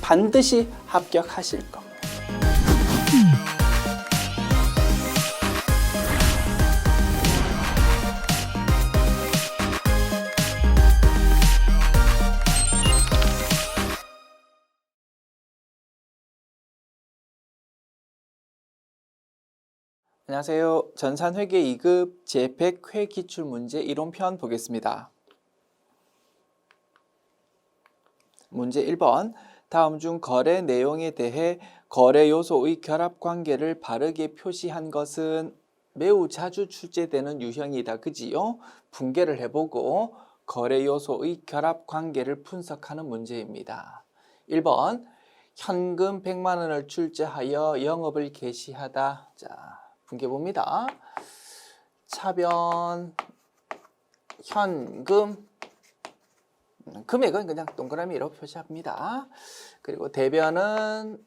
반드시 합격하실 겁니다. 안녕하세요. 전산회계 2급 제100회 기출문제 이론편 보겠습니다. 문제 1번. 다음 중 거래 내용에 대해 거래 요소의 결합관계를 바르게 표시한 것은 매우 자주 출제되는 유형이다. 그지요? 분개를 해보고 거래 요소의 결합관계를 분석하는 문제입니다. 1번. 현금 100만 원을 출제하여 영업을 개시하다. 자, 분개 봅니다. 차변, 현금, 금액은 그냥 동그라미로 표시합니다. 그리고 대변은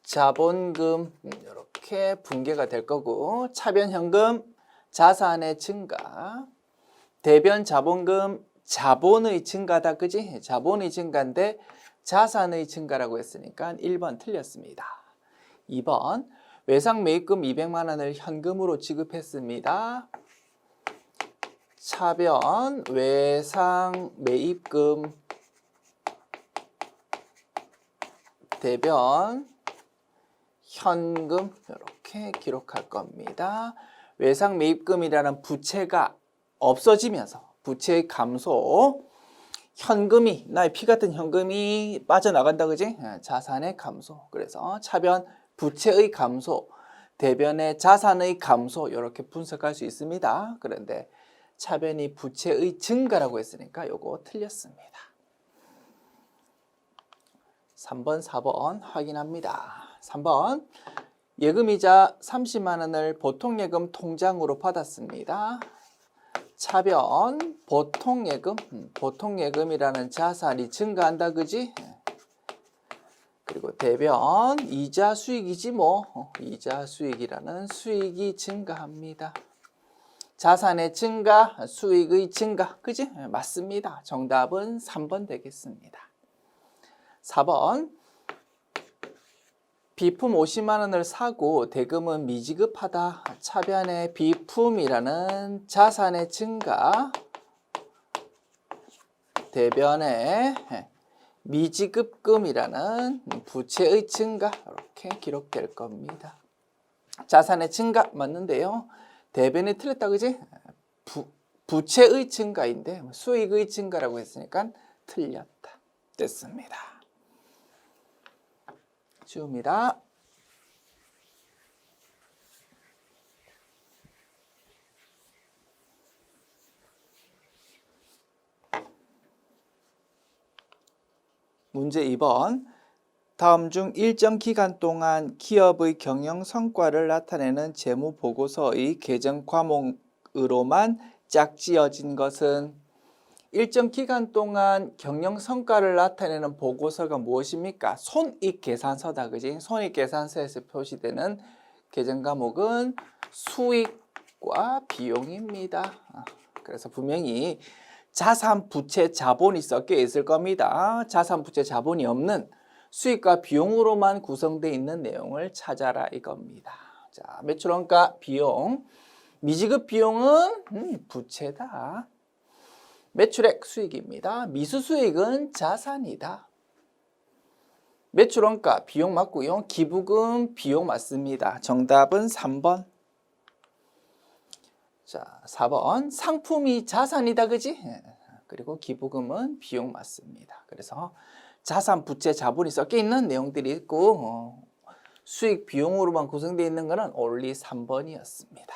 자본금, 이렇게 분개가 될 거고, 차변 현금, 자산의 증가, 대변 자본금, 자본의 증가다. 그지? 자본의 증가인데 자산의 증가라고 했으니까 1번 틀렸습니다. 2번. 외상 매입금 200만 원을 현금으로 지급했습니다. 차변 외상 매입금, 대변 현금, 이렇게 기록할 겁니다. 외상 매입금이라는 부채가 없어지면서 부채의 감소, 현금이, 나의 피 같은 현금이 빠져나간다. 그지? 자산의 감소. 그래서 차변 부채의 감소, 대변의 자산의 감소, 이렇게 분석할 수 있습니다. 그런데 차변이 부채의 증가라고 했으니까 요거 틀렸습니다. 3번, 4번 확인합니다. 3번. 예금이자 30만 원을 보통예금 통장으로 받았습니다. 차변 보통예금, 보통예금이라는 자산이 증가한다. 그지? 그리고 대변 이자 수익이지 뭐. 이자 수익이라는 수익이 증가합니다. 자산의 증가, 수익의 증가. 그지? 맞습니다. 정답은 3번 되겠습니다. 4번. 비품 50만 원을 사고 대금은 미지급하다. 차변의 비품이라는 자산의 증가, 대변의 미지급금이라는 부채의 증가, 이렇게 기록될 겁니다. 자산의 증가 맞는데요. 대변이 틀렸다. 그지? 부채의 증가인데 수익의 증가라고 했으니까 틀렸다. 됐습니다. 지웁니다. 문제 2번. 다음 중 일정 기간 동안 기업의 경영 성과를 나타내는 재무보고서의 계정 과목으로만 짝지어진 것은? 일정 기간 동안 경영 성과를 나타내는 보고서가 무엇입니까? 손익계산서다. 그지? 손익계산서에서 표시되는 계정 과목은 수익과 비용입니다. 그래서 분명히 자산, 부채, 자본이 섞여 있을 겁니다. 자산, 부채, 자본이 없는 수익과 비용으로만 구성되어 있는 내용을 찾아라 이겁니다. 자, 매출원가 비용, 미지급 비용은 부채다. 매출액 수익입니다. 미수수익은 자산이다. 매출원가 비용 맞고요. 기부금 비용 맞습니다. 정답은 3번. 자, 4번. 상품이 자산이다. 그지? 그리고 기부금은 비용 맞습니다. 그래서 자산, 부채, 자본이 섞여 있는 내용들이 있고 수익, 비용으로만 구성되어 있는 것은 only 3번이었습니다.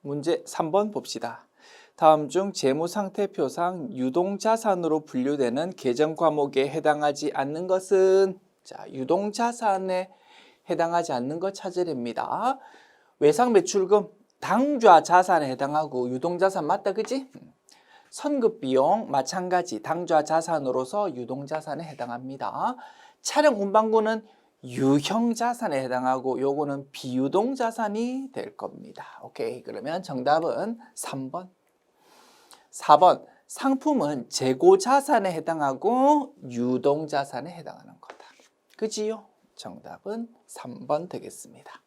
문제 3번 봅시다. 다음 중 재무상태표상 유동자산으로 분류되는 계정 과목에 해당하지 않는 것은? 자, 유동자산에 해당하지 않는 것 찾으랍니다. 외상매출금, 당좌 자산에 해당하고 유동자산 맞다. 그지? 선급비용 마찬가지 당좌 자산으로서 유동자산에 해당합니다. 차량 운반구는 유형 자산에 해당하고 요거는 비유동 자산이 될 겁니다. 오케이. 그러면 정답은 3번. 4번. 상품은 재고 자산에 해당하고 유동 자산에 해당하는 거다. 그지요? 정답은 3번 되겠습니다.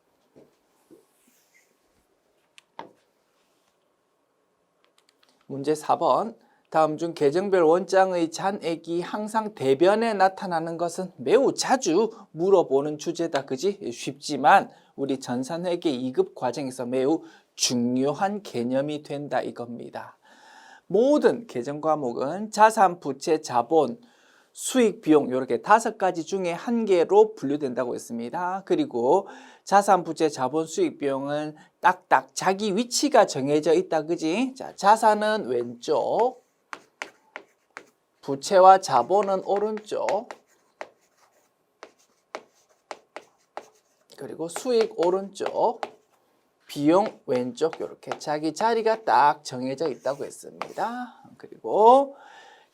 문제 4번. 다음 중 계정별 원장의 잔액이 항상 대변에 나타나는 것은 매우 자주 물어보는 주제다. 그지? 쉽지만 우리 전산회계 2급 과정에서 매우 중요한 개념이 된다 이겁니다. 모든 계정 과목은 자산, 부채, 자본, 수익, 비용 이렇게 5가지 중에 한 개로 분류된다고 했습니다. 그리고 자산, 부채, 자본, 수익, 비용은 딱딱 자기 위치가 정해져 있다. 그지? 자, 자산은 왼쪽, 부채와 자본은 오른쪽, 그리고 수익 오른쪽, 비용 왼쪽 이렇게 자기 자리가 딱 정해져 있다고 했습니다. 그리고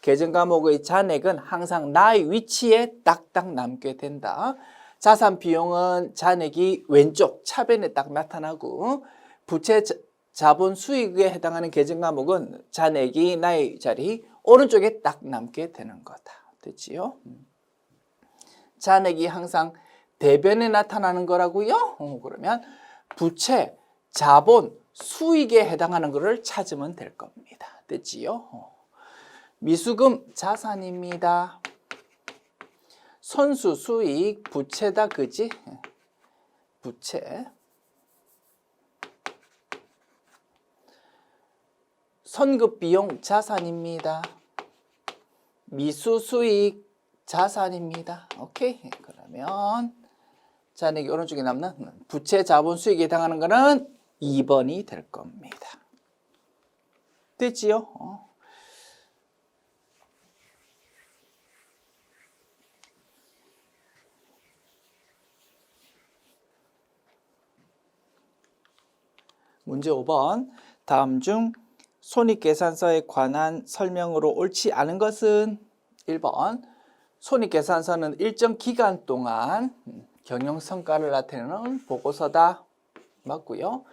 계정 과목의 잔액은 항상 나의 위치에 딱딱 남게 된다. 자산 비용은 잔액이 왼쪽 차변에 딱 나타나고 부채 자본 수익에 해당하는 계정 과목은 잔액이 나의 자리 오른쪽에 딱 남게 되는 거다. 됐지요? 잔액이 항상 대변에 나타나는 거라고요? 그러면 부채, 자본, 수익에 해당하는 것을 찾으면 될 겁니다. 됐지요? 미수금 자산입니다. 손수 수익 부채다. 그지? 부채. 선급 비용 자산입니다. 미수 수익 자산입니다. 오케이. 그러면 잔액이 오른쪽에 남는 부채 자본 수익에 해당하는 거는 2번이 될 겁니다. 됐지요? 문제 5번. 다음 중 손익계산서에 관한 설명으로 옳지 않은 것은 1번. 손익계산서는 일정 기간 동안 경영성과를 나타내는 보고서다. 맞고요.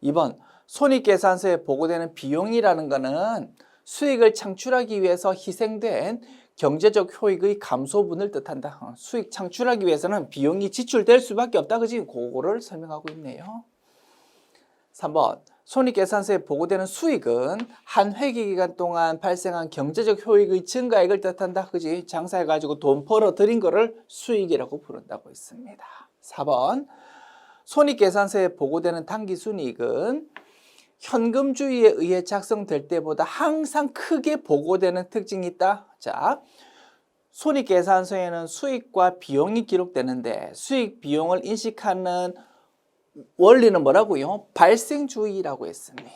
2번. 손익계산서에 보고되는 비용이라는 것은 수익을 창출하기 위해서 희생된 경제적 효익의 감소분을 뜻한다. 수익 창출하기 위해서는 비용이 지출될 수밖에 없다. 그지? 그거를 설명하고 있네요. 3번. 손익계산서에 보고되는 수익은 한 회계기간 동안 발생한 경제적 효익의 증가액을 뜻한다. 그지? 장사해가지고 돈 벌어들인 거를 수익이라고 부른다고 했습니다. 4번. 손익계산서에 보고되는 당기순이익은 현금주의에 의해 작성될 때보다 항상 크게 보고되는 특징이 있다. 자, 손익계산서에는 수익과 비용이 기록되는데 수익, 비용을 인식하는 원리는 뭐라고요? 발생주의라고 했습니다.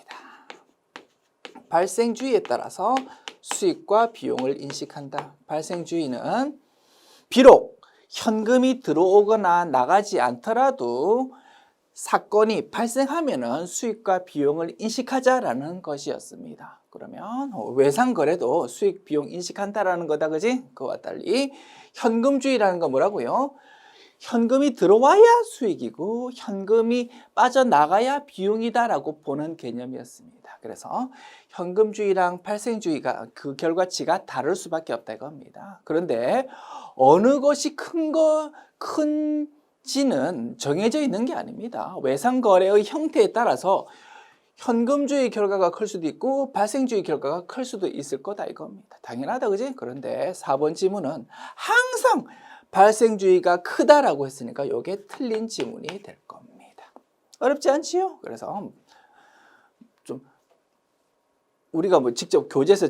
발생주의에 따라서 수익과 비용을 인식한다. 발생주의는 비록 현금이 들어오거나 나가지 않더라도 사건이 발생하면은 수익과 비용을 인식하자라는 것이었습니다. 그러면 외상거래도 수익, 비용 인식한다라는 거다. 그지? 그와 달리 현금주의라는 건 뭐라고요? 현금이 들어와야 수익이고 현금이 빠져나가야 비용이다라고 보는 개념이었습니다. 그래서 현금주의랑 발생주의가 그 결과치가 다를 수밖에 없다 이겁니다. 그런데 어느 것이 큰지는 정해져 있는 게 아닙니다. 외상거래의 형태에 따라서 현금주의 결과가 클 수도 있고 발생주의 결과가 클 수도 있을 거다 이겁니다. 당연하다. 그지? 그런데 4번 지문은 항상 발생주의가 크다라고 했으니까 이게 틀린 지문이 될 겁니다. 어렵지 않지요? 그래서 좀 우리가 뭐 직접 교재에서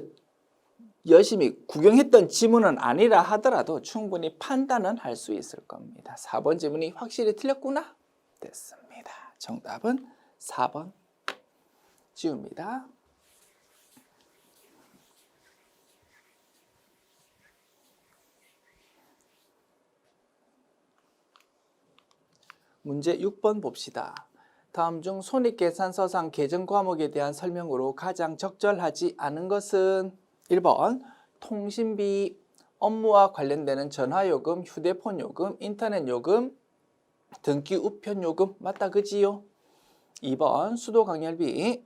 열심히 구경했던 지문은 아니라 하더라도 충분히 판단은 할 수 있을 겁니다. 4번 지문이 확실히 틀렸구나? 됐습니다. 정답은 4번 지웁니다. 문제 6번 봅시다. 다음 중 손익계산서상 계정 과목에 대한 설명으로 가장 적절하지 않은 것은 1번 통신비, 업무와 관련되는 전화요금, 휴대폰 요금, 인터넷 요금, 등기 우편 요금 맞다 그지요? 2번 수도 강열비,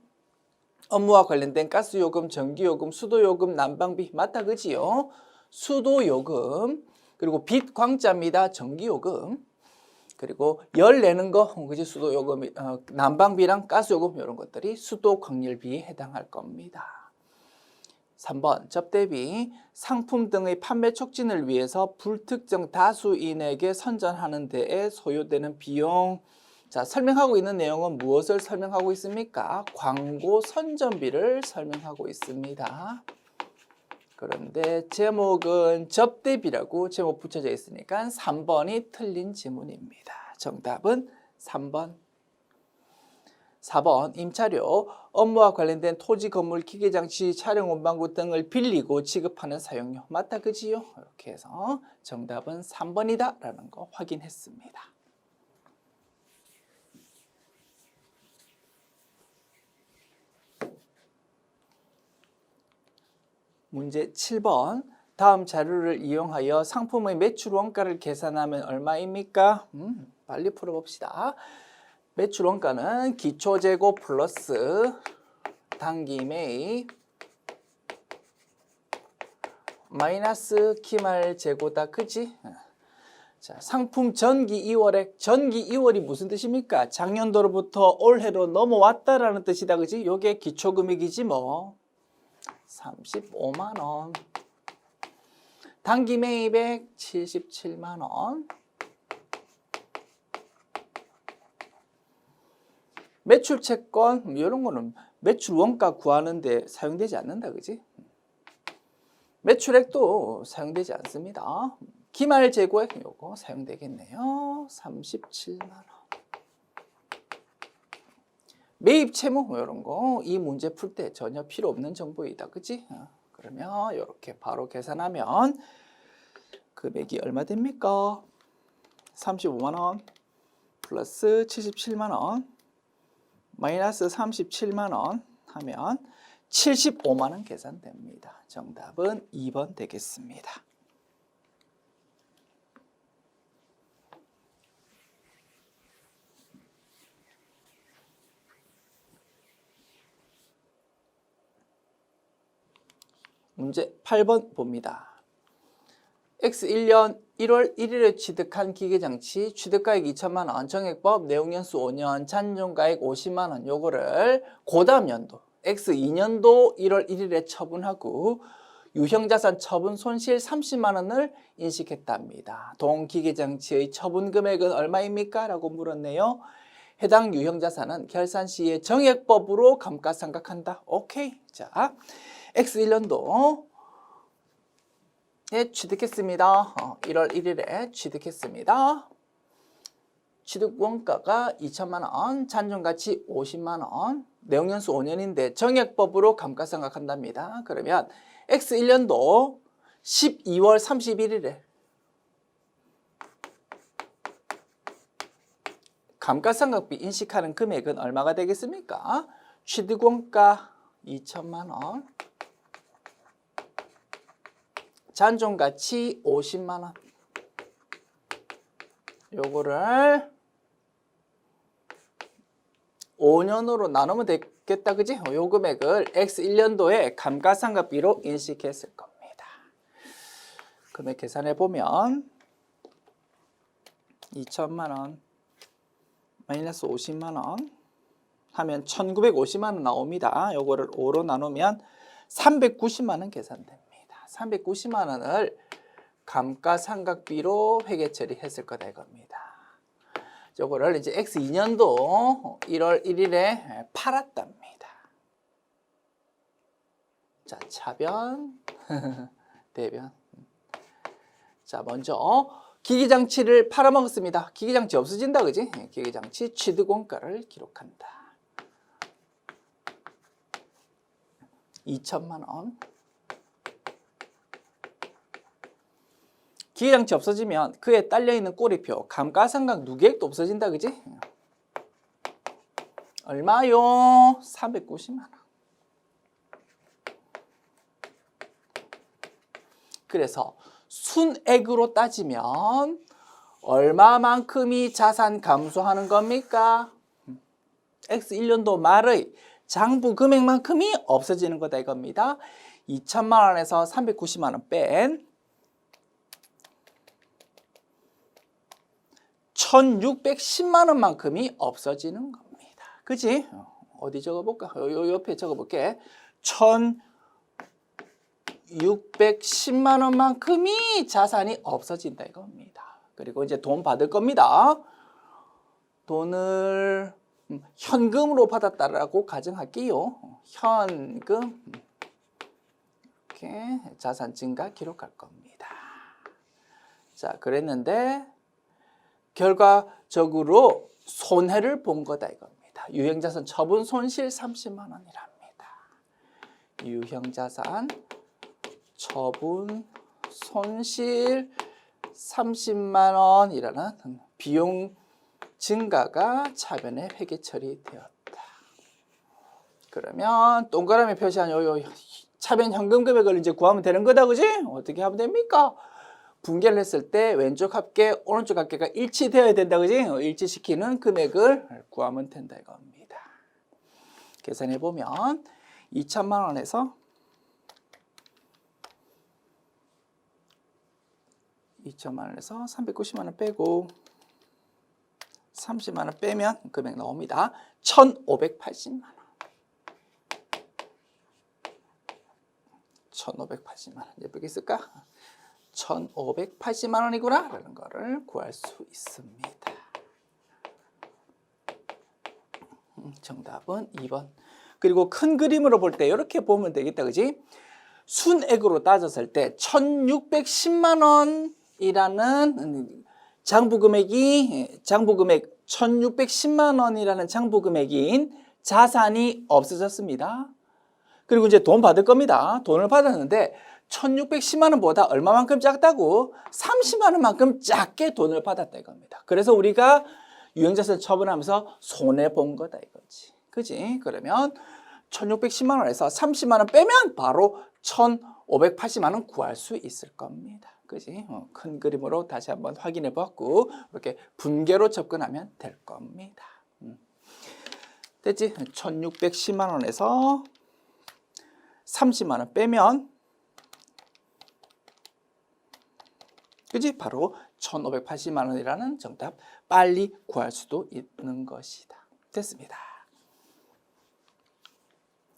업무와 관련된 가스요금, 전기요금, 수도요금, 난방비 맞다 그지요? 수도요금, 그리고 빛 광자입니다. 전기요금, 그리고 열 내는 거, 그지? 수도요금, 난방비랑 가스요금 이런 것들이 수도 강열비에 해당할 겁니다. 3번 접대비, 상품 등의 판매 촉진을 위해서 불특정 다수인에게 선전하는 데에 소요되는 비용. 자, 설명하고 있는 내용은 무엇을 설명하고 있습니까? 광고 선전비를 설명하고 있습니다. 그런데 제목은 접대비라고 제목 붙여져 있으니까 3번이 틀린 지문입니다. 정답은 3번. 4번 임차료, 업무와 관련된 토지, 건물, 기계장치, 촬영, 운반구 등을 빌리고 지급하는 사용료. 맞다 그지요? 이렇게 해서 정답은 3번이다 라는 거 확인했습니다. 문제 7번. 다음 자료를 이용하여 상품의 매출 원가를 계산하면 얼마입니까? 빨리 풀어봅시다. 매출 원가는 기초재고 플러스 단기매입 마이너스 기말재고다. 그지? 자, 상품 전기 2월액. 전기 2월이 무슨 뜻입니까? 작년도로부터 올해로 넘어왔다라는 뜻이다. 그지? 요게 기초금액이지 뭐. 35만 원. 단기 매입액 77만 원. 매출 채권 이런 거는 매출 원가 구하는데 사용되지 않는다. 그지? 매출액도 사용되지 않습니다. 기말 재고액 요거 사용되겠네요. 37만 원. 매입 채무 이런 거 이 문제 풀 때 전혀 필요 없는 정보이다. 그지? 그러면 이렇게 바로 계산하면 금액이 얼마 됩니까? 35만 원 플러스 77만 원 마이너스 37만 원 하면 75만 원 계산됩니다. 정답은 2번 되겠습니다. 문제 8번 봅니다. X1년 1월 1일에 취득한 기계장치 취득가액 2천만 원, 정액법, 내용연수 5년, 잔존가액 50만 원 요거를 고다음 연도 X2년도 1월 1일에 처분하고 유형자산 처분 손실 30만 원을 인식했답니다. 동기계장치의 처분 금액은 얼마입니까? 라고 물었네요. 해당 유형자산은 결산 시에 정액법으로 감가상각한다. 오케이. 자, X1년도 예, 취득했습니다. 1월 1일에 취득했습니다. 취득 원가가 2천만 원, 잔존가치 50만 원, 내용연수 5년인데 정액법으로 감가상각한답니다. 그러면 X1년도 12월 31일에 감가상각비 인식하는 금액은 얼마가 되겠습니까? 취득원가 2천만 원, 잔존가치 50만 원. 요거를 5년으로 나누면 되겠다. 그지? 요 금액을 X1년도에 감가상각비로 인식했을 겁니다. 금액 계산해 보면 2천만 원 마이너스 50만 원 하면 1950만 원 나옵니다. 요거를 5로 나누면 390만 원 계산됩니다. 390만 원을 감가상각비로 회계 처리했을 거다 이겁니다. 요거를 이제 X2년도 1월 1일에 팔았답니다. 자, 차변, 대변. 자, 먼저 기기장치를 팔아먹었습니다. 기기장치 없어진다, 그지? 기기장치 취득원가를 기록한다. 2천만 원. 기계장치 없어지면 그에 딸려있는 꼬리표, 감가상각 누계액도 없어진다. 그지? 얼마요? 390만 원. 그래서 순액으로 따지면 얼마만큼이 자산 감소하는 겁니까? X1년도 말의 장부 금액만큼이 없어지는 거다 이겁니다. 2천만 원에서 390만 원 뺀 1610만 원만큼이 없어지는 겁니다. 그지? 어디 적어볼까? 요 옆에 적어볼게. 1610만 원만큼이 자산이 없어진다 이겁니다. 그리고 이제 돈 받을 겁니다. 돈을 현금으로 받았다라고 가정할게요. 현금 이렇게 자산 증가 기록할 겁니다. 자, 그랬는데 결과적으로 손해를 본 거다 이겁니다. 유형자산 처분 손실 30만 원이랍니다. 유형자산 처분 손실 30만 원이라는 비용 증가가 차변에 회계 처리되었다. 그러면 동그라미 표시한 요 차변 현금 금액을 이제 구하면 되는 거다, 그지? 어떻게 하면 됩니까? 분계를 했을 때 왼쪽 합계, 오른쪽 합계가 일치되어야 된다, 그지? 일치시키는 금액을 구하면 된다 이겁니다. 계산해 보면 2천만 원에서 390만 원 빼고 30만 원 빼면 금액 나옵니다. 1,580만 원. 1,580만 원. 예쁘게 쓸까? 1,580만 원이구나 라는 거를 구할 수 있습니다. 정답은 2번. 그리고 큰 그림으로 볼 때 이렇게 보면 되겠다, 그지? 순액으로 따졌을 때 1,610만 원이라는 장부금액 1,610만 원이라는 장부금액인 자산이 없어졌습니다. 그리고 이제 돈 받을 겁니다. 돈을 받았는데 1,610만 원보다 얼마만큼 작다고? 30만 원만큼 작게 돈을 받았다 이겁니다. 그래서 우리가 유형자산 처분하면서 손해 본 거다 이거지. 그지? 그러면 1,610만 원에서 30만 원 빼면 바로 1,580만 원 구할 수 있을 겁니다. 그지? 큰 그림으로 다시 한번 확인해 봤고 이렇게 분계로 접근하면 될 겁니다. 됐지? 1,610만 원에서 30만 원 빼면 그지? 바로 1,580만 원이라는 정답 빨리 구할 수도 있는 것이다. 됐습니다.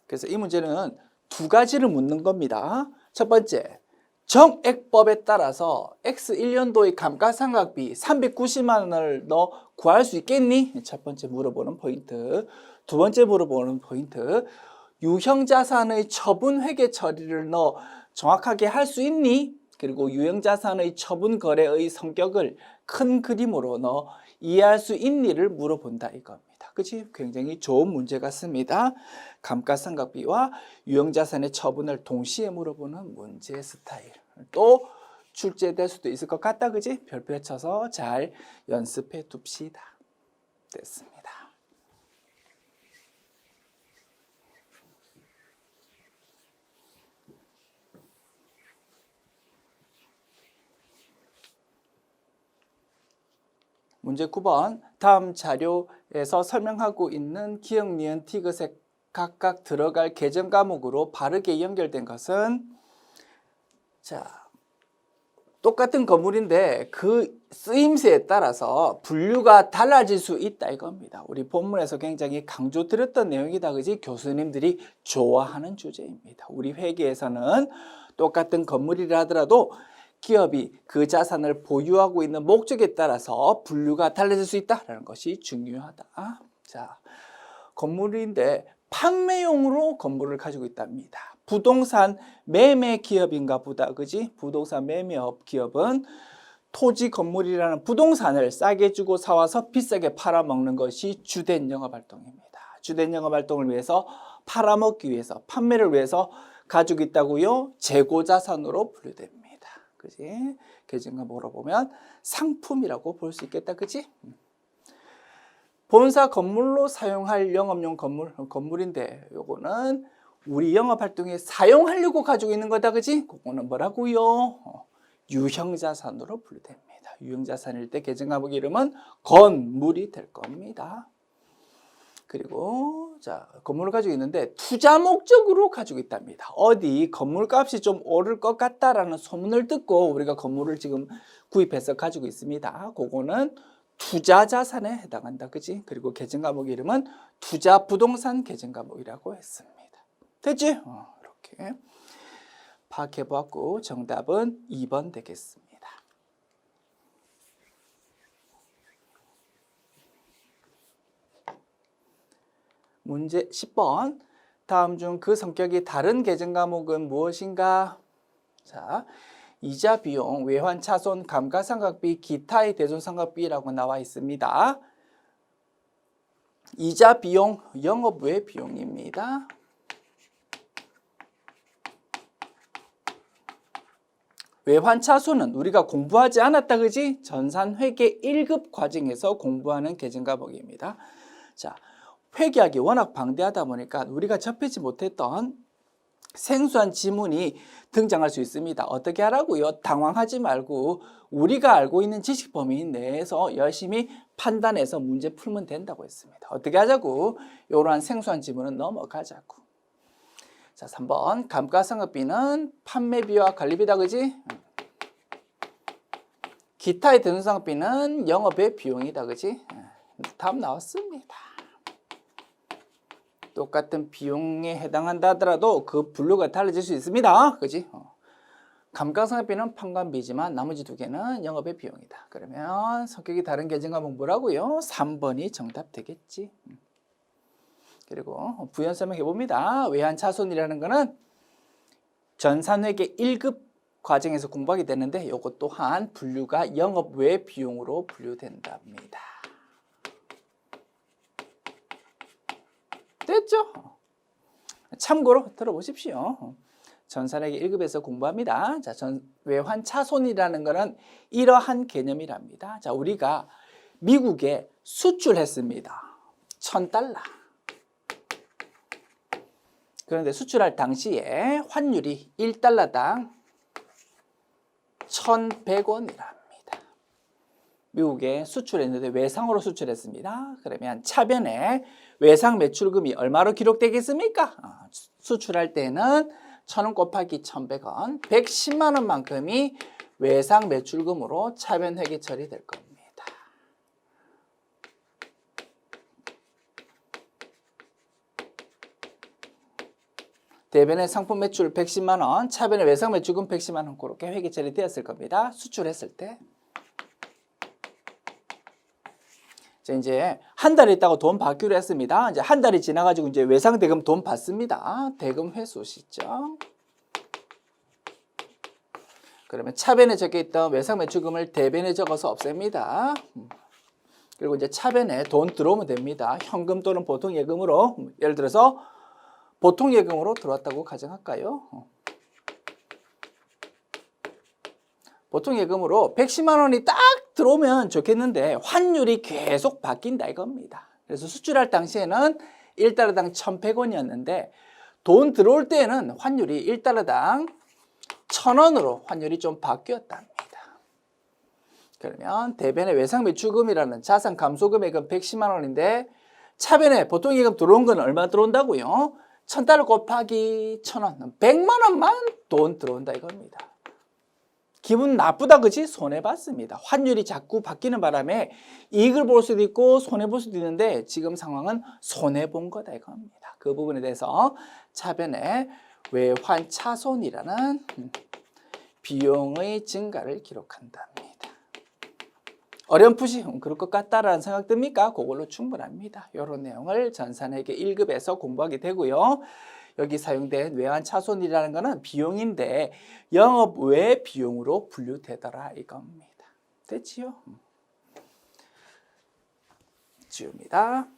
그래서 이 문제는 두 가지를 묻는 겁니다. 첫 번째, 정액법에 따라서 X1년도의 감가상각비 390만 원을 너 구할 수 있겠니? 첫 번째 물어보는 포인트. 두 번째 물어보는 포인트, 유형자산의 처분 회계 처리를 너 정확하게 할 수 있니? 그리고 유형자산의 처분 거래의 성격을 큰 그림으로 너 이해할 수 있니를 물어본다 이겁니다. 그치? 굉장히 좋은 문제 같습니다. 감가상각비와 유형자산의 처분을 동시에 물어보는 문제 스타일. 또 출제될 수도 있을 것 같다, 그지? 별표 쳐서 잘 연습해 둡시다. 됐습니다. 문제 9번. 다음 자료에서 설명하고 있는 기역, 니은, 티귿에 각각 들어갈 계정 과목으로 바르게 연결된 것은, 자, 똑같은 건물인데 그 쓰임새에 따라서 분류가 달라질 수 있다 이겁니다. 우리 본문에서 굉장히 강조드렸던 내용이다, 그지? 교수님들이 좋아하는 주제입니다. 우리 회계에서는 똑같은 건물이라 하더라도 기업이 그 자산을 보유하고 있는 목적에 따라서 분류가 달라질 수 있다는 것이 중요하다. 자, 건물인데 판매용으로 건물을 가지고 있답니다. 부동산 매매 기업인가 보다, 그지? 부동산 매매업 기업은 토지 건물이라는 부동산을 싸게 주고 사와서 비싸게 팔아먹는 것이 주된 영업활동입니다. 주된 영업활동을 위해서 팔아먹기 위해서, 판매를 위해서 가지고 있다고요? 재고자산으로 분류됩니다. 그지? 계정과 물어보면 상품이라고 볼 수 있겠다, 그지? 본사 건물로 사용할 영업용 건물인데 요거는 우리 영업활동에 사용하려고 가지고 있는 거다, 그지? 그거는 뭐라고요? 유형자산으로 분류됩니다. 유형자산일 때 계정과목 이름은 건물이 될 겁니다. 그리고 자, 건물을 가지고 있는데 투자 목적으로 가지고 있답니다. 어디 건물값이 좀 오를 것 같다라는 소문을 듣고 우리가 건물을 지금 구입해서 가지고 있습니다. 그거는 투자 자산에 해당한다. 그지? 그리고 계정과목 이름은 투자 부동산 계정과목이라고 했습니다. 됐지? 이렇게 파악해 보았고 정답은 2번 되겠습니다. 문제 10번. 다음 중 그 성격이 다른 계정과목은 무엇인가? 자, 이자 비용, 외환 차손, 감가상각비, 기타의 대손상각비라고 나와 있습니다. 이자 비용, 영업 외 비용입니다. 외환 차손은 우리가 공부하지 않았다, 그지? 전산회계 1급 과정에서 공부하는 계정과목입니다. 자, 회계학이 워낙 방대하다 보니까 우리가 접하지 못했던 생소한 지문이 등장할 수 있습니다. 어떻게 하라고요? 당황하지 말고 우리가 알고 있는 지식 범위 내에서 열심히 판단해서 문제 풀면 된다고 했습니다. 어떻게 하자고? 이러한 생소한 지문은 넘어가자고. 자, 3번. 감가상각비는 판매비와 관리비다, 그지? 기타의 대손상각비는 영업의 비용이다, 그지? 답 나왔습니다. 똑같은 비용에 해당한다 하더라도 그 분류가 달라질 수 있습니다. 그지? 감가상각비는 판관비지만 나머지 두 개는 영업의 비용이다. 그러면 성격이 다른 계정과목 뭐라고요? 3번이 정답 되겠지. 그리고 부연 설명해 봅니다. 외환차손이라는 거는 전산회계 1급 과정에서 공부하게 되는데 이것 또한 분류가 영업 외 비용으로 분류된답니다. 됐죠? 참고로 들어보십시오. 전산회계 1급에서 공부합니다. 자, 외환차손이라는 것은 이러한 개념이랍니다. 자, 우리가 미국에 수출했습니다. 1,000달러. 그런데 수출할 당시에 환율이 1달러당 1,100원이랍니다. 미국에 수출했는데 외상으로 수출했습니다. 그러면 차변에 외상 매출금이 얼마로 기록되겠습니까? 수출할 때는 1,000원 곱하기 1,100원, 110만 원만큼이 외상 매출금으로 차변 회계 처리될 겁니다. 대변의 상품 매출 110만 원, 차변의 외상 매출금 110만 원 그렇게 회계 처리되었을 겁니다. 수출했을 때. 자, 이제 한 달 있다가 돈 받기로 했습니다. 이제 한 달이 지나가지고 이제 외상 대금 돈 받습니다. 대금 회수 시점. 그러면 차변에 적혀 있던 외상 매출금을 대변에 적어서 없앱니다. 그리고 이제 차변에 돈 들어오면 됩니다. 현금 또는 보통 예금으로, 예를 들어서 보통 예금으로 들어왔다고 가정할까요? 보통 예금으로 110만 원이 딱 들어오면 좋겠는데 환율이 계속 바뀐다 이겁니다. 그래서 수출할 당시에는 1달러당 1,100원이었는데 돈 들어올 때에는 환율이 1달러당 1,000원으로 환율이 좀 바뀌었답니다. 그러면 대변의 외상 매출금이라는 자산 감소 금액은 110만 원인데 차변에 보통 예금 들어온 건 얼마 들어온다고요? 1,000달러 곱하기 1,000원, 100만 원만 돈 들어온다 이겁니다. 기분 나쁘다, 그치? 손해봤습니다. 환율이 자꾸 바뀌는 바람에 이익을 볼 수도 있고 손해볼 수도 있는데 지금 상황은 손해본 거다 이겁니다. 그 부분에 대해서 차변에 외환차손이라는 비용의 증가를 기록한답니다. 어렴풋이 그럴 것 같다라는 생각 듭니까? 그걸로 충분합니다. 이런 내용을 전산회계 1급에서 공부하게 되고요. 여기 사용된 외환차손이라는 것은 비용인데 영업 외 비용으로 분류되더라 이겁니다. 됐지요? 지웁니다.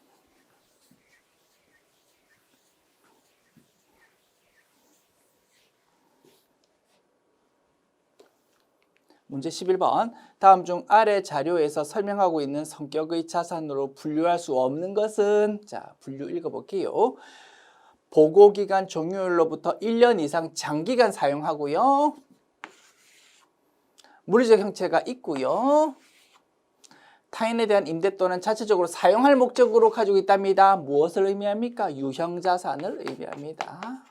문제 11번. 다음 중 아래 자료에서 설명하고 있는 성격의 자산으로 분류할 수 없는 것은? 자, 분류 읽어볼게요. 보고기간 종료일로부터 1년 이상 장기간 사용하고요. 물리적 형체가 있고요. 타인에 대한 임대 또는 자체적으로 사용할 목적으로 가지고 있답니다. 무엇을 의미합니까? 유형자산을 의미합니다.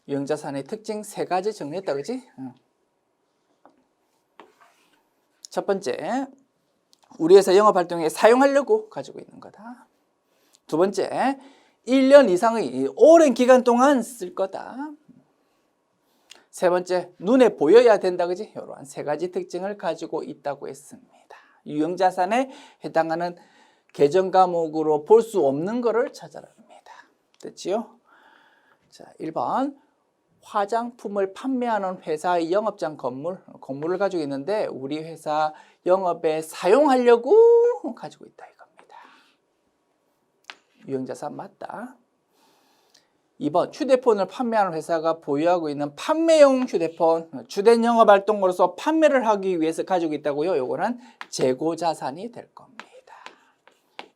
유형자산의 특징 3가지 정리했다, 그지? 첫 번째, 우리 회사 영업활동에 사용하려고 가지고 있는 거다. 두 번째, 1년 이상의 오랜 기간 동안 쓸 거다. 세 번째, 눈에 보여야 된다, 그지? 이러한 3가지 특징을 가지고 있다고 했습니다. 유형자산에 해당하는 계정 과목으로 볼 수 없는 거를 찾아랍니다. 됐지요? 자, 1번. 화장품을 판매하는 회사의 영업장 건물을 가지고 있는데 우리 회사 영업에 사용하려고 가지고 있다 이겁니다. 유형자산 맞다. 2번. 휴대폰을 판매하는 회사가 보유하고 있는 판매용 휴대폰, 주된 영업활동으로서 판매를 하기 위해서 가지고 있다고요. 요거는 재고자산이 될 겁니다.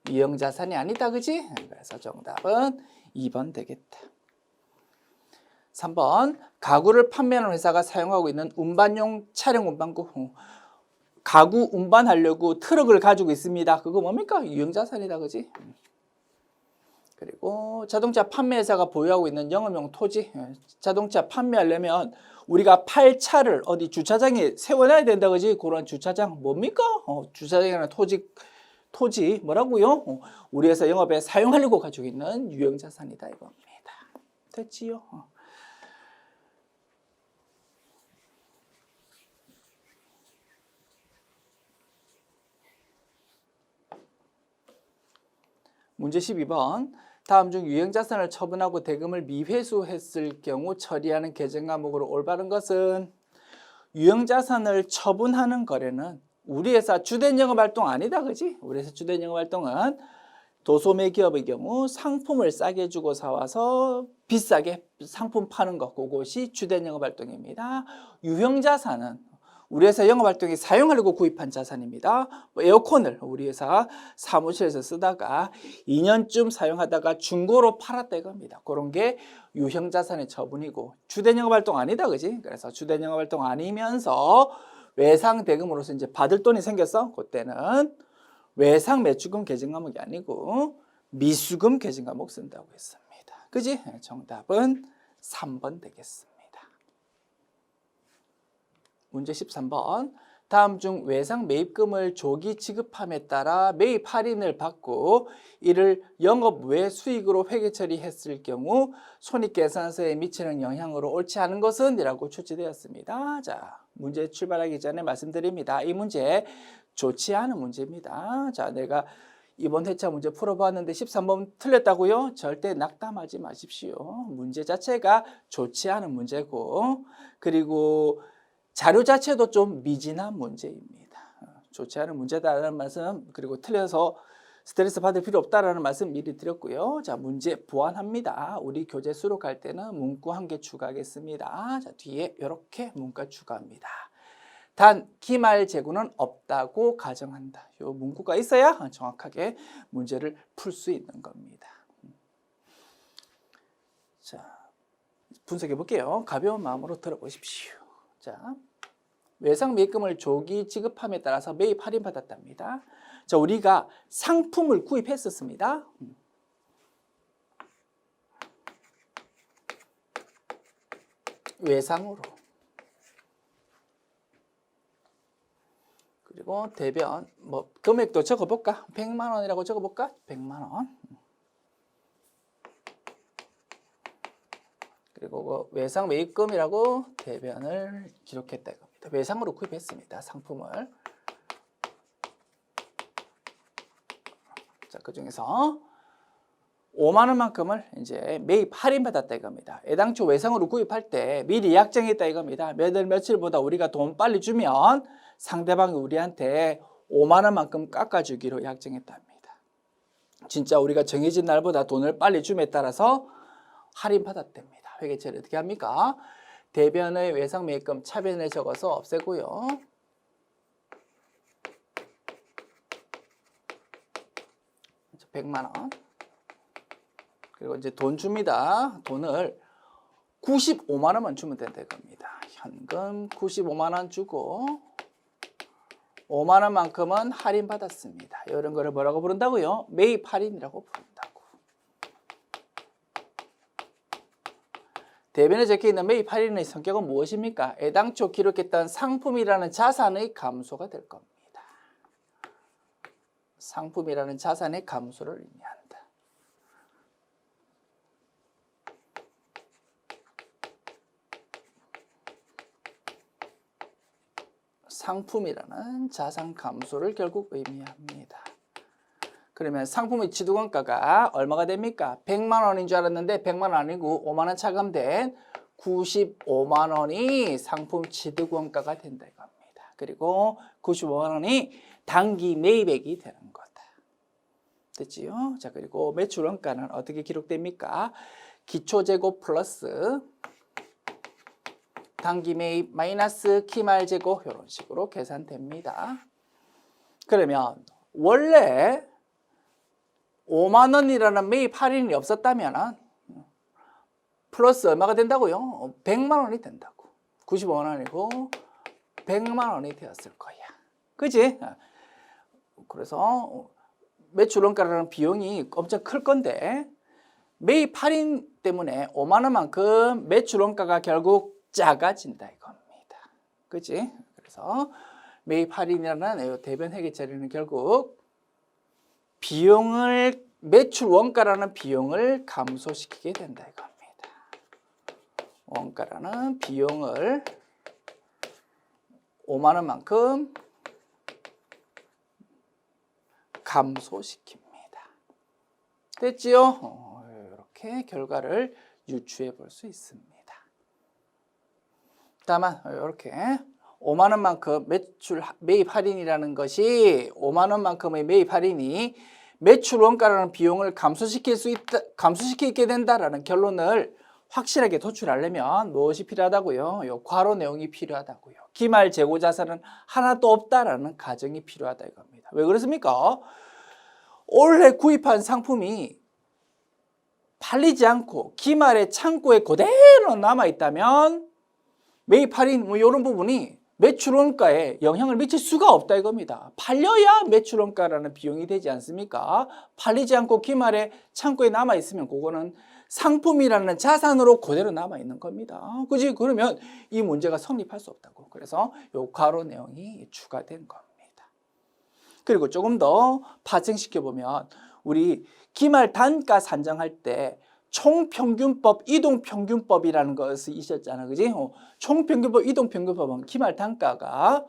유형자산이 아니다, 그지? 그래서 정답은 2번 되겠다. 3번. 가구를 판매하는 회사가 사용하고 있는 운반용 차량 운반구. 가구 운반하려고 트럭을 가지고 있습니다. 그거 뭡니까? 유형자산이다, 그지? 그리고 자동차 판매 회사가 보유하고 있는 영업용 토지. 자동차 판매하려면 우리가 팔 차를 어디 주차장에 세워놔야 된다, 그지? 그런 주차장 뭡니까? 주차장이나 토지 뭐라고요? 우리 회사 영업에 사용하려고 가지고 있는 유형자산이다 이겁니다. 됐지요? 문제 12번. 다음 중 유형자산을 처분하고 대금을 미회수했을 경우 처리하는 계정 과목으로 올바른 것은? 유형자산을 처분하는 거래는 우리 회사 주된 영업활동 아니다, 그지? 우리 회사 주된 영업활동은 도소매 기업의 경우 상품을 싸게 주고 사와서 비싸게 상품 파는 것, 그것이 주된 영업활동입니다. 유형자산은 우리 회사 영업활동에 사용하려고 구입한 자산입니다. 에어컨을 우리 회사 사무실에서 쓰다가 2년쯤 사용하다가 중고로 팔았다 이겁니다. 그런 게 유형자산의 처분이고 주된 영업활동 아니다, 그지? 그래서 주된 영업활동 아니면서 외상 대금으로서 이제 받을 돈이 생겼어. 그때는 외상 매출금 계정 과목이 아니고 미수금 계정 과목 쓴다고 했습니다. 그지? 정답은 3번 되겠습니다. 문제 13번. 다음 중 외상 매입금을 조기 지급함에 따라 매입 할인을 받고 이를 영업 외 수익으로 회계 처리했을 경우 손익계산서에 미치는 영향으로 옳지 않은 것은? 이라고 출제되었습니다. 자, 문제 출발하기 전에 말씀드립니다. 이 문제 좋지 않은 문제입니다. 자, 내가 이번 회차 문제 풀어봤는데 13번 틀렸다고요? 절대 낙담하지 마십시오. 문제 자체가 좋지 않은 문제고, 그리고 자료 자체도 좀 미진한 문제입니다. 좋지 않은 문제다라는 말씀, 그리고 틀려서 스트레스 받을 필요 없다라는 말씀 미리 드렸고요. 자, 문제 보완합니다. 우리 교재 수록할 때는 문구 1개 추가하겠습니다. 자, 뒤에 이렇게 문구 추가합니다. 단 기말 재고는 없다고 가정한다. 이 문구가 있어야 정확하게 문제를 풀 수 있는 겁니다. 자, 분석해 볼게요. 가벼운 마음으로 들어보십시오. 자, 외상 매입금을 조기 지급함에 따라서 매입 할인 받았답니다. 자, 우리가 상품을 구입했었습니다. 외상으로. 그리고 대변 뭐 금액도 적어볼까? 100만 원이라고 적어볼까? 100만 원. 그리고 외상 매입금이라고 대변을 기록했다 이겁니다. 외상으로 구입했습니다. 상품을. 자, 그 중에서 5만 원만큼을 이제 매입 할인 받았다 이겁니다. 애당초 외상으로 구입할 때 미리 약정했다 이겁니다. 몇 월 며칠보다 우리가 돈 빨리 주면 상대방이 우리한테 5만 원만큼 깎아주기로 약정했답니다. 진짜 우리가 정해진 날보다 돈을 빨리 줌에 따라서 할인 받았답니다. 회계 처리 어떻게 합니까? 대변의 외상 매입금 차변에 적어서 없애고요. 자, 100만 원. 그리고 이제 돈 줍니다. 돈을 95만 원만 주면 된다 이겁니다. 현금 95만 원 주고 5만 원만큼은 할인 받았습니다. 이런 거를 뭐라고 부른다고요? 매입 할인이라고 부른다고. 대변에 적혀있는 매입 할인의 성격은 무엇입니까? 애당초 기록했던 상품이라는 자산의 감소가 될 겁니다. 상품이라는 자산의 감소를 의미한다. 상품이라는 자산 감소를 결국 의미합니다. 그러면 상품의 취득원가가 얼마가 됩니까? 100만 원인 줄 알았는데 100만 원 아니고 5만 원 차감된 95만 원이 상품 취득원가가 된다 이겁니다. 그리고 95만 원이 단기 매입액이 되는 거다. 됐지요? 자, 그리고 매출원가는 어떻게 기록됩니까? 기초재고 플러스 단기 매입 마이너스 기말재고 이런 식으로 계산됩니다. 그러면 원래 5만 원이라는 매입 할인이 없었다면 플러스 얼마가 된다고요? 100만 원이 된다고. 95만 원이고 100만 원이 되었을 거야. 그지? 그래서 매출원가라는 비용이 엄청 클 건데 매입 할인 때문에 5만 원만큼 매출원가가 결국 작아진다 이겁니다. 그치? 그래서 매입 할인이라는 대변 회계 처리는 결국 비용을 매출 원가라는 비용을 감소시키게 된다 이겁니다. 원가라는 비용을 5만 원만큼 감소시킵니다. 됐지요? 이렇게 결과를 유추해 볼 수 있습니다. 다만 이렇게 5만 원만큼 매입 할인이라는 것이 5만 원만큼의 매입 할인이 매출 원가라는 비용을 감소시키게 된다라는 결론을 확실하게 도출하려면 무엇이 필요하다고요? 요 괄호 내용이 필요하다고요. 기말 재고 자산은 하나도 없다라는 가정이 필요하다 이겁니다. 왜 그렇습니까? 올해 구입한 상품이 팔리지 않고 기말에 창고에 그대로 남아 있다면 매입 할인 이런 부분이 매출 원가에 영향을 미칠 수가 없다 이겁니다. 팔려야 매출 원가라는 비용이 되지 않습니까? 팔리지 않고 기말에 창고에 남아 있으면 그거는 상품이라는 자산으로 그대로 남아 있는 겁니다. 그지? 그러면 이 문제가 성립할 수 없다고. 그래서 요 괄호 내용이 추가된 겁니다. 그리고 조금 더 파생시켜 보면 우리 기말 단가 산정할 때 총평균법, 이동평균법이라는 것이 있었잖아. 그지? 총평균법, 이동평균법은 기말 단가가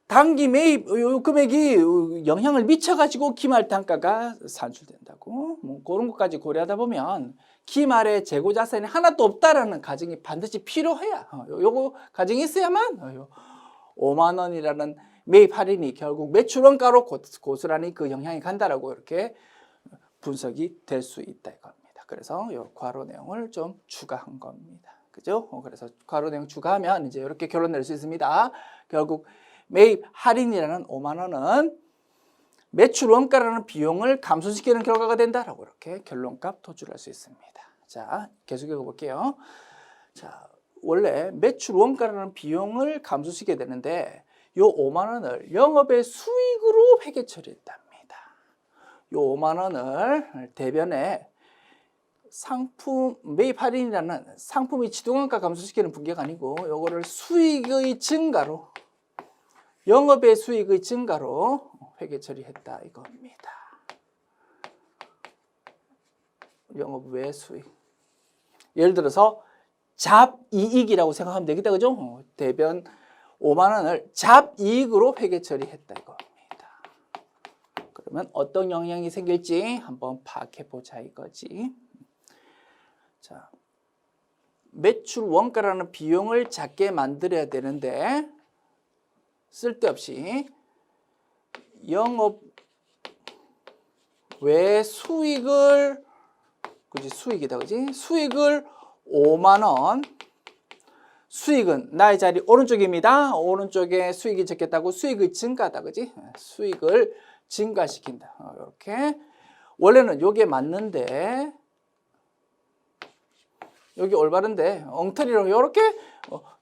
단기 매입 금액이 영향을 미쳐가지고 기말 단가가 산출된다고. 그런 것까지 고려하다 보면 기말에 재고 자산이 하나도 없다라는 가정이 반드시 필요해야. 요거 가정이 있어야만 5만 원이라는 매입 할인이 결국 매출 원가로 고스란히 그 영향이 간다라고 이렇게 분석이 될 수 있다 이겁니다. 그래서 이 괄호 내용을 좀 추가한 겁니다. 그죠? 그래서 괄호 내용 추가하면 이제 이렇게 결론 낼 수 있습니다. 결국 매입 할인이라는 5만 원은 매출 원가라는 비용을 감소시키는 결과가 된다라고 이렇게 결론값 도출할 수 있습니다. 자, 계속 읽어볼게요. 자, 원래 매출 원가라는 비용을 감소시키게 되는데 요 5만 원을 영업의 수익으로 회계 처리했답니다. 요 5만 원을 대변에 상품 매입 할인이라는 상품의 취득원가 감소시키는 분계가 아니고 요거를 수익의 증가로 영업의 수익의 증가로 회계 처리했다 이겁니다. 영업 외 수익. 예를 들어서 잡이익이라고 생각하면 되겠다. 그죠? 대변 5만 원을 잡이익으로 회계 처리했다 이겁니다. 그러면 어떤 영향이 생길지 한번 파악해 보자 이거지. 자, 매출 원가라는 비용을 작게 만들어야 되는데 쓸데없이 영업 외 수익을 그지 수익이다 그지 수익을 5만 원 수익은 나의 자리 오른쪽입니다. 오른쪽에 수익이 적겠다고 수익의 증가다 그지 수익을 증가시킨다. 이렇게 원래는 요게 맞는데 여기 올바른데 엉터리로 이렇게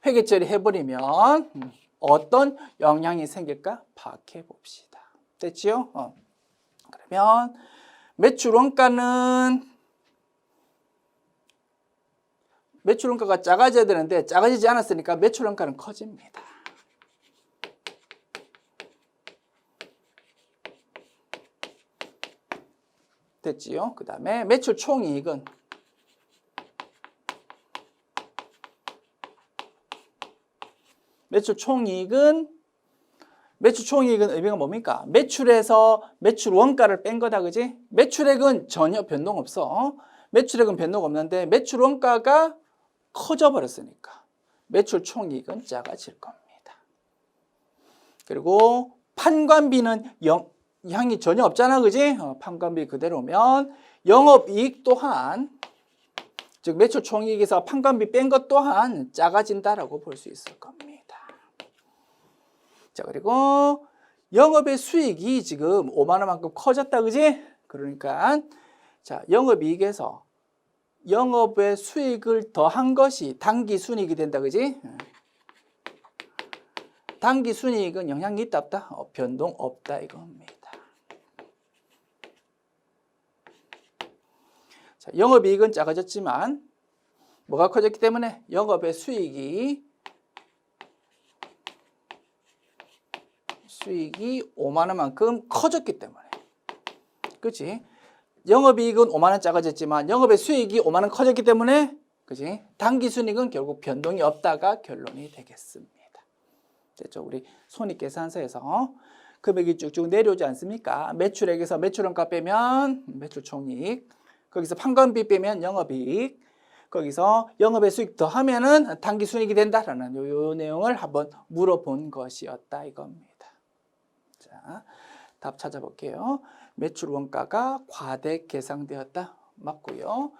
회계 처리해버리면 어떤 영향이 생길까 파악해 봅시다. 됐지요? 그러면 매출 원가가 작아져야 되는데 작아지지 않았으니까 매출 원가는 커집니다. 됐지요? 그 다음에 매출 총이익은 매출 총이익은 의미가 뭡니까? 매출에서 매출 원가를 뺀 거다, 그지? 매출액은 전혀 변동 없어. 매출액은 변동 없는데 매출 원가가 커져 버렸으니까 매출 총이익은 작아질 겁니다. 그리고 판관비는 영향이 전혀 없잖아, 그지? 판관비 그대로면 영업이익 또한, 즉 매출 총이익에서 판관비 뺀 것 또한 작아진다라고 볼 수 있을 겁니다. 자, 그리고 영업의 수익이 지금 5만 원만큼 커졌다, 그지? 그러니까 자, 영업이익에서 영업의 수익을 더한 것이 당기순이익이 된다, 그지? 당기순이익은 영향이 있다, 없다? 변동 없다 이겁니다. 자, 영업이익은 작아졌지만 뭐가 커졌기 때문에 영업의 수익이 5만 원만큼 커졌기 때문에, 그치? 영업이익은 5만 원 작아졌지만 영업의 수익이 5만 원 커졌기 때문에, 그치? 당기순이익은 결국 변동이 없다가 결론이 되겠습니다. 됐죠? 우리 손익계산서에서 금액이 쭉쭉 내려오지 않습니까? 매출액에서 매출원가 빼면 매출총이익, 거기서 판관비 빼면 영업이익, 거기서 영업의 수익 더하면은 당기순이익이 된다라는 요 내용을 한번 물어본 것이었다 이겁니다. 자, 답 찾아볼게요. 매출 원가가 과대 계상되었다. 맞고요.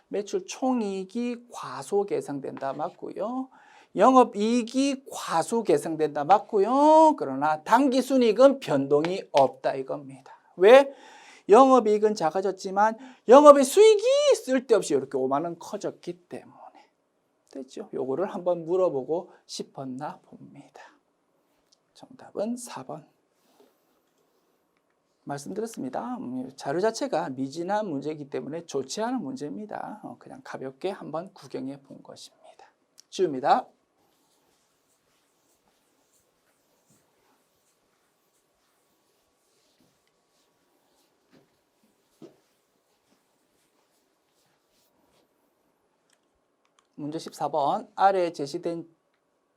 매출 총이익이 과소 계상된다. 맞고요. 영업이익이 과소 계상된다. 맞고요. 그러나 당기순이익은 변동이 없다 이겁니다. 왜? 영업이익은 작아졌지만 영업의 수익이 쓸데없이 이렇게 5만 원 커졌기 때문에. 됐죠? 요거를 한번 물어보고 싶었나 봅니다. 정답은 4번. 말씀드렸습니다. 자료 자체가 미진한 문제이기 때문에 좋지 않은 문제입니다. 그냥 가볍게 한번 구경해 본 것입니다. 지웁니다. 문제 14번. 아래에 제시된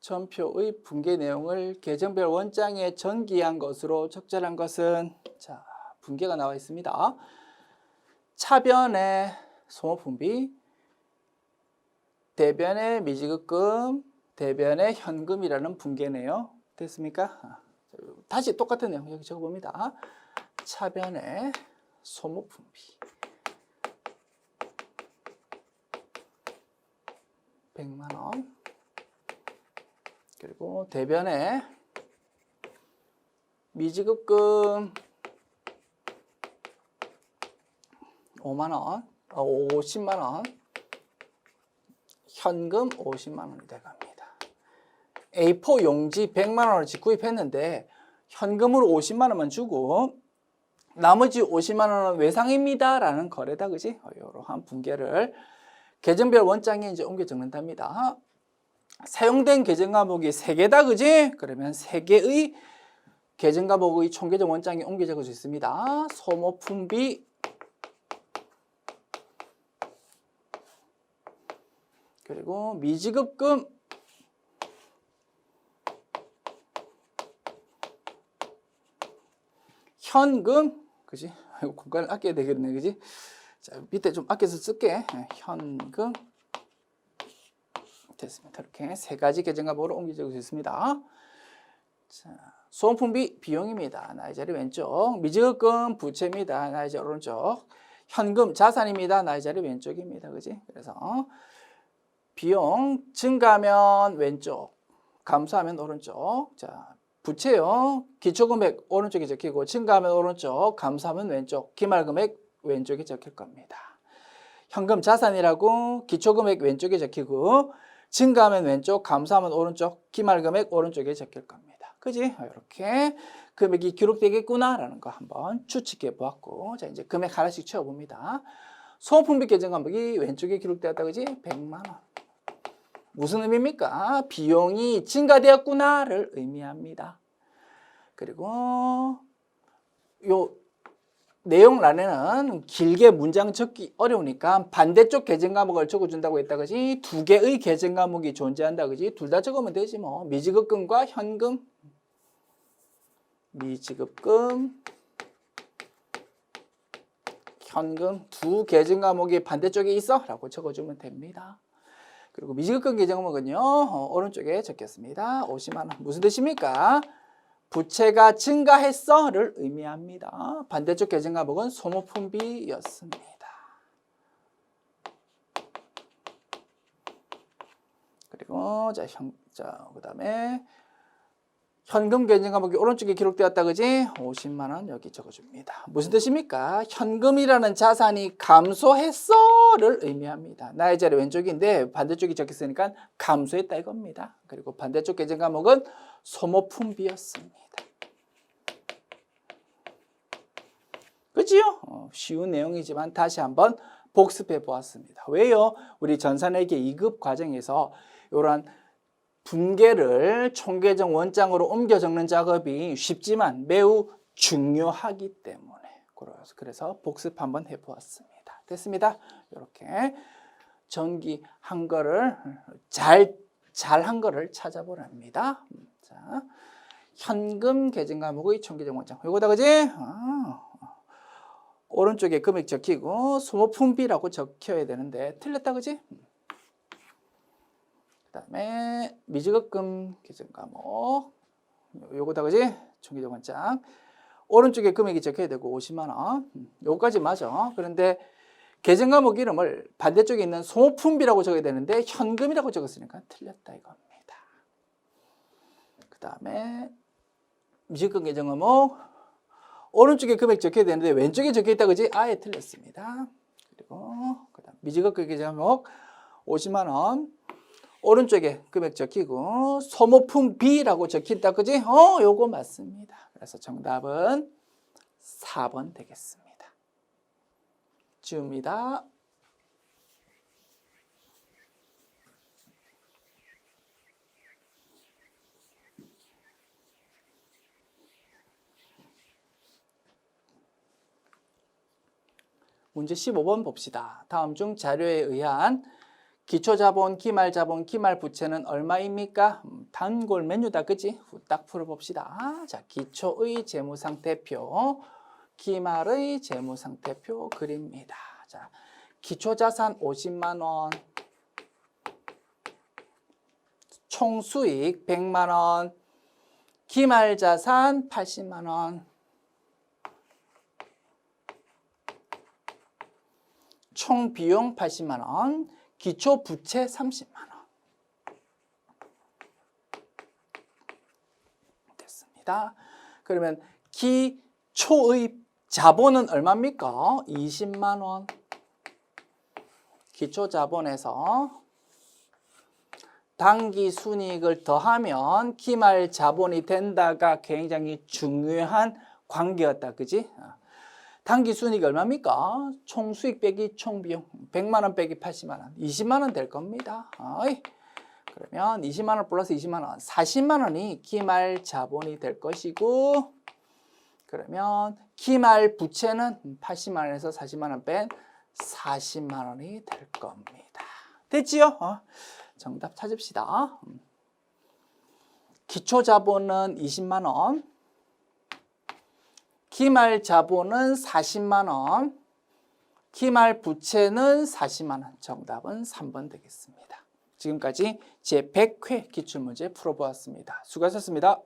전표의 분계 내용을 계정별 원장에 전기한 것으로 적절한 것은, 자, 분계가 나와 있습니다. 차변의 소모품비, 대변의 미지급금, 대변의 현금이라는 분계네요. 됐습니까? 다시 똑같은 내용 여기 적어봅니다. 차변의 소모품비 100만 원, 그리고 대변의 미지급금 5만 원, 50만 원, 현금 50만 원이 돼갑니다. A4 용지 100만 원어치 구입했는데 현금으로 50만 원만 주고 나머지 50만 원은 외상입니다 라는 거래다, 그지? 이러한 분계를 계정별 원장에 이제 옮겨 적는답니다. 사용된 계정 과목이 3개다, 그지? 그러면 3개의 계정 과목의 총계정 원장에 옮겨 적을 수 있습니다. 소모품비, 그리고 미지급금, 현금, 그지? 공간을 아껴야 되겠네, 그지? 자, 밑에 좀 아껴서 쓸게. 현금. 됐습니다. 이렇게 3가지 계정 과목으로 옮겨 적을 수 있습니다. 자, 소모품비 비용입니다. 나의 자리 왼쪽. 미지급금 부채입니다. 나의 자리 오른쪽. 현금 자산입니다. 나의 자리 왼쪽입니다. 그지? 그래서 비용 증가하면 왼쪽, 감소하면 오른쪽. 자, 부채요. 기초금액 오른쪽에 적히고 증가하면 오른쪽, 감소하면 왼쪽, 기말금액 왼쪽에 적힐 겁니다. 현금 자산이라고 기초금액 왼쪽에 적히고 증가하면 왼쪽, 감소하면 오른쪽, 기말금액 오른쪽에 적힐 겁니다. 그지? 이렇게 금액이 기록되겠구나라는 거 한번 추측해 보았고, 자 이제 금액 하나씩 채워봅니다. 소모품비 계정 감액이 왼쪽에 기록되었다, 그지? 100만 원. 무슨 의미입니까? 비용이 증가되었구나를 의미합니다. 그리고 요 내용란에는 길게 문장 적기 어려우니까 반대쪽 계정 과목을 적어준다고 했다, 그지? 두 개의 계정 과목이 존재한다, 그지? 둘 다 적으면 되지 뭐. 미지급금과 현금, 미지급금, 현금 두 계정 과목이 반대쪽에 있어 라고 적어주면 됩니다. 그리고 미지급금 계정 과목은요, 오른쪽에 적혔습니다. 50만 원. 무슨 뜻입니까? 부채가 증가했어를 의미합니다. 반대쪽 계정 과목은 소모품비였습니다. 그리고 그다음에 현금 계정 과목이 오른쪽에 기록되었다, 그지? 50만 원 여기 적어줍니다. 무슨 뜻입니까? 현금이라는 자산이 감소했어를 의미합니다. 나의 자리 왼쪽인데 반대쪽이 적혔으니까 감소했다 이겁니다. 그리고 반대쪽 계정 과목은 소모품비였습니다. 그지요? 쉬운 내용이지만 다시 한번 복습해 보았습니다. 왜요? 우리 전산회계 2급 과정에서 이러한 분계를 총계정 원장으로 옮겨 적는 작업이 쉽지만 매우 중요하기 때문에 그래서 복습 한번 해보았습니다. 됐습니다. 이렇게 전기한 거를 잘한 거를 찾아보랍니다. 자, 현금 계정 과목의 총계정 원장 이거다, 그지? 오른쪽에 금액 적히고 소모품비라고 적혀야 되는데 틀렸다, 그지? 그 다음에 미지급금 계정 과목 요거다, 그지? 총계정 원장 오른쪽에 금액이 적혀야 되고 50만 원 요거까지 맞아. 그런데 계정 과목 이름을 반대쪽에 있는 소모품비라고 적어야 되는데 현금이라고 적었으니까 틀렸다 이겁니다. 그 다음에 미지급금 계정 과목 오른쪽에 금액 적혀야 되는데 왼쪽에 적혀있다, 그지? 아예 틀렸습니다. 그리고 그다음 미지급금 계정 과목 50만 원 오른쪽에 금액 적히고 소모품비라고 적힌다, 그지? 요거 맞습니다. 그래서 정답은 4번 되겠습니다. 지웁니다. 문제 15번 봅시다. 다음 중 자료에 의한 기초자본, 기말자본, 기말부채는 얼마입니까? 단골 메뉴다, 그치? 후딱 풀어봅시다. 자, 기초의 재무상태표, 기말의 재무상태표 그립니다. 자, 기초자산 50만 원, 총수익 100만 원, 기말자산 80만 원, 총비용 80만 원, 기초부채 30만 원. 됐습니다. 그러면 기초의 자본은 얼마입니까? 20만 원. 기초자본에서 당기순이익을 더하면 기말자본이 된다가 굉장히 중요한 관계였다, 그지? 당기순이익이 얼마입니까? 총수익 빼기 총비용 100만 원 빼기 80만 원 20만 원 될 겁니다. 그러면 20만 원 플러스 20만 원 40만 원이 기말 자본이 될 것이고, 그러면 기말 부채는 80만 원에서 40만 원 뺀 40만 원이 될 겁니다. 됐지요? 정답 찾읍시다. 기초 자본은 20만 원, 기말 자본은 40만 원, 기말 부채는 40만 원. 정답은 3번 되겠습니다. 지금까지 제100회 기출문제 풀어보았습니다. 수고하셨습니다.